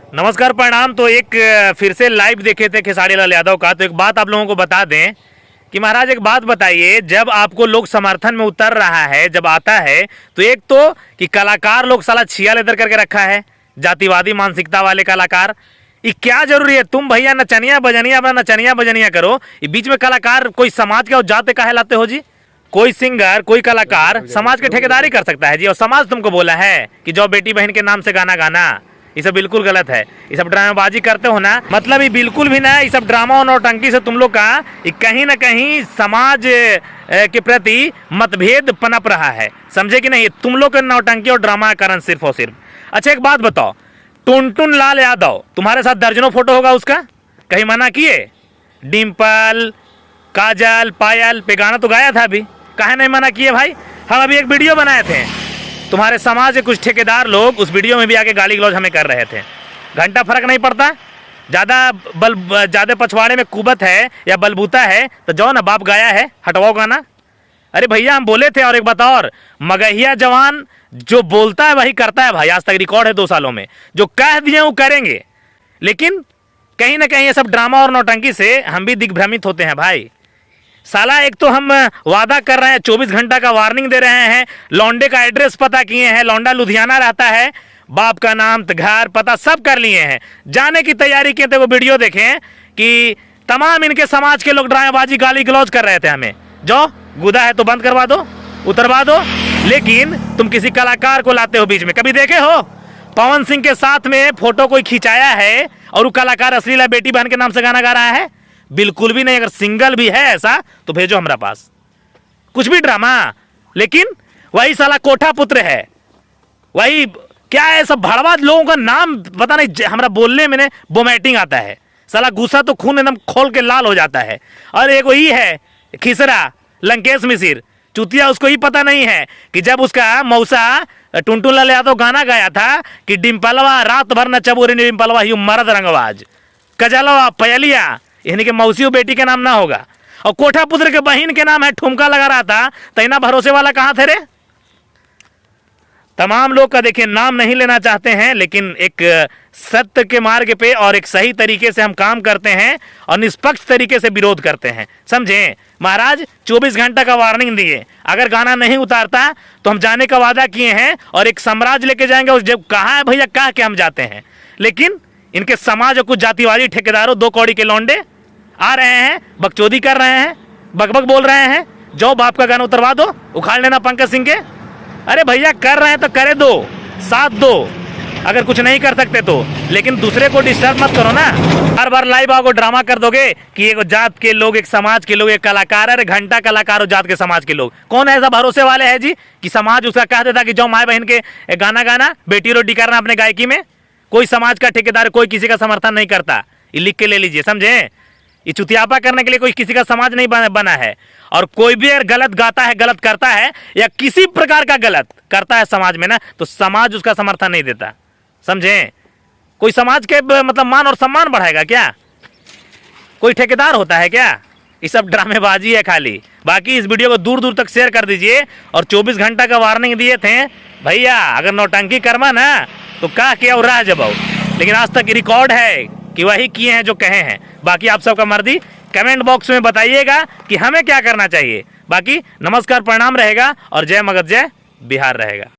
नमस्कार प्रणाम। तो एक फिर से लाइव देखे थे खेसारी लाल यादव का। तो एक बात आप लोगों को बता दें कि महाराज एक बात बताइए, जब आपको लोग समर्थन में उतर रहा है, जब आता है तो एक तो कि कलाकार लोग साला छिया लेदर करके रखा है, जातिवादी मानसिकता वाले कलाकार। ये क्या जरूरी है? तुम भैया नचनिया बजनिया अपना नचनिया बजनिया करो, ये बीच में कलाकार कोई समाज का जाते काहे लाते हो जी? कोई सिंगर कोई कलाकार समाज के ठेकेदारी कर सकता है जी, और समाज तुमको बोला है कि जो बेटी बहन के नाम से गाना गाना, ये सब बिल्कुल गलत है। ये सब ड्रामेबाजी करते हो ना, मतलब ये बिल्कुल भी ना, ये सब ड्रामा और नौटंकी से तुम लोग का कहीं ना कहीं समाज के प्रति मतभेद पनप रहा है, समझे कि नहीं? तुम लोग के नौटंकी और ड्रामा का कारण सिर्फ और सिर्फ। अच्छा एक बात बताओ, टुनटुन लाल यादव तुम्हारे साथ दर्जनों फोटो होगा उसका, कहीं मना किए? डिम्पल, काजल, पायल पे गाना तो गाया था, अभी काहे नहीं मना किए भाई? हम अभी एक वीडियो बनाए थे, तुम्हारे समाज के कुछ ठेकेदार लोग उस वीडियो में भी आके गाली गलौज हमें कर रहे थे। घंटा फर्क नहीं पड़ता, ज़्यादा पछवाड़े में कुबत है या बलबूता है तो जाओ ना, बाप गाया है हटवाओ गाना। अरे भैया हम बोले थे। और एक बात और, मगहिया जवान जो बोलता है वही करता है भाई। आज तक रिकॉर्ड है 2 सालों में, जो कह दिए वो करेंगे। लेकिन कहीं ना कहीं ये सब ड्रामा और नौटंकी से हम भी दिग्भ्रमित होते हैं भाई। साला एक तो हम वादा कर रहे हैं, 24 घंटा का वार्निंग दे रहे हैं, लौंडे का एड्रेस पता किए हैं, लौंडा लुधियाना रहता है, बाप का नाम घर पता सब कर लिए हैं, जाने की तैयारी किए थे। वो वीडियो देखें कि तमाम इनके समाज के लोग ड्रामेबाजी गाली गलौज कर रहे थे हमें। जो गुदा है तो बंद करवा दो, उतरवा दो। लेकिन तुम किसी कलाकार को लाते हो बीच में। कभी देखे हो पवन सिंह के साथ में फोटो कोई खिंचाया है और वो कलाकार अश्लील बेटी बहन के नाम से गाना गा रहा है? बिल्कुल भी नहीं। अगर सिंगल भी है ऐसा तो भेजो हमारा पास, कुछ भी ड्रामा। लेकिन वही साला कोठा पुत्र है, वही क्या है, सब भड़वा लोगों का नाम पता नहीं, हमारा बोलने में वोमिटिंग आता है। साला गुस्सा तो खून एकदम खोल के लाल हो जाता है। और एक वही है खिसरा लंकेश मिसिर चुतिया, उसको ही पता नहीं है कि जब उसका मौसा टुनटुन लाल यादव गाना गाया था कि डिम्पलवा रात भर न चबोरी डिम्पलवा ही मर्द रंगवाज, कजलवा पयलिया, यानी कि मौसी बेटी के नाम ना होगा। और कोठा पुत्र के बहन के नाम है, ठुमका लगा रहा था, तो इतना भरोसे वाला कहां थे रे? तमाम लोग का देखिए नाम नहीं लेना चाहते हैं, लेकिन एक सत्य के मार्ग पे और एक सही तरीके से हम काम करते हैं और निष्पक्ष तरीके से विरोध करते हैं, समझे महाराज? 24 घंटा का वार्निंग दिए, अगर गाना नहीं उतारता तो हम जाने का वादा किए हैं और एक साम्राज्य लेके जाएंगे। उस जब कहा है भैया कह के हम जाते हैं। लेकिन इनके समाज और कुछ जातिवादी ठेकेदारों 2 कौड़ी के लौंडे आ रहे हैं, बकचोदी कर रहे हैं, बकबक बोल रहे हैं। जो बाप का गाना उतरवा दो, उखाड़ लेना पंकज सिंह के। अरे भैया कर रहे हैं तो करे दो, साथ दो, अगर कुछ नहीं कर सकते तो। लेकिन दूसरे को डिस्टर्ब मत करो ना। हर बार लाइव आओ ड्रामा कर दोगे कि एक जात के लोग, एक समाज के लोग, एक कलाकार। अरे घंटा कलाकार और जात के समाज के लोग कौन ऐसा भरोसे वाले हैं जी कि समाज उसका कह देता कि जो माए बहन के गाना गाना, बेटी रोटी करना अपने गायकी में? कोई समाज का ठेकेदार कोई किसी का समर्थन नहीं करता, ये लिख के ले लीजिए, समझे? ये चुतियापा करने के लिए कोई किसी का समाज नहीं बना है। और कोई भी अगर गलत गाता है, गलत करता है या किसी प्रकार का गलत करता है समाज में ना, तो समाज उसका समर्थन नहीं देता, समझे? कोई समाज के मतलब मान और सम्मान बढ़ाएगा क्या? कोई ठेकेदार होता है क्या? ये सब ड्रामेबाजी है खाली। बाकी इस वीडियो को दूर दूर तक शेयर कर दीजिए। और 24 घंटा का वार्निंग दिए थे भैया, अगर नौटंकी करमा ना तो क्या किया और राह जबाओ। लेकिन आज तक रिकॉर्ड है कि वही किए हैं जो कहे हैं। बाकी आप सबका मर्जी, कमेंट बॉक्स में बताइएगा कि हमें क्या करना चाहिए। बाकी नमस्कार प्रणाम रहेगा और जय मगध जय बिहार रहेगा।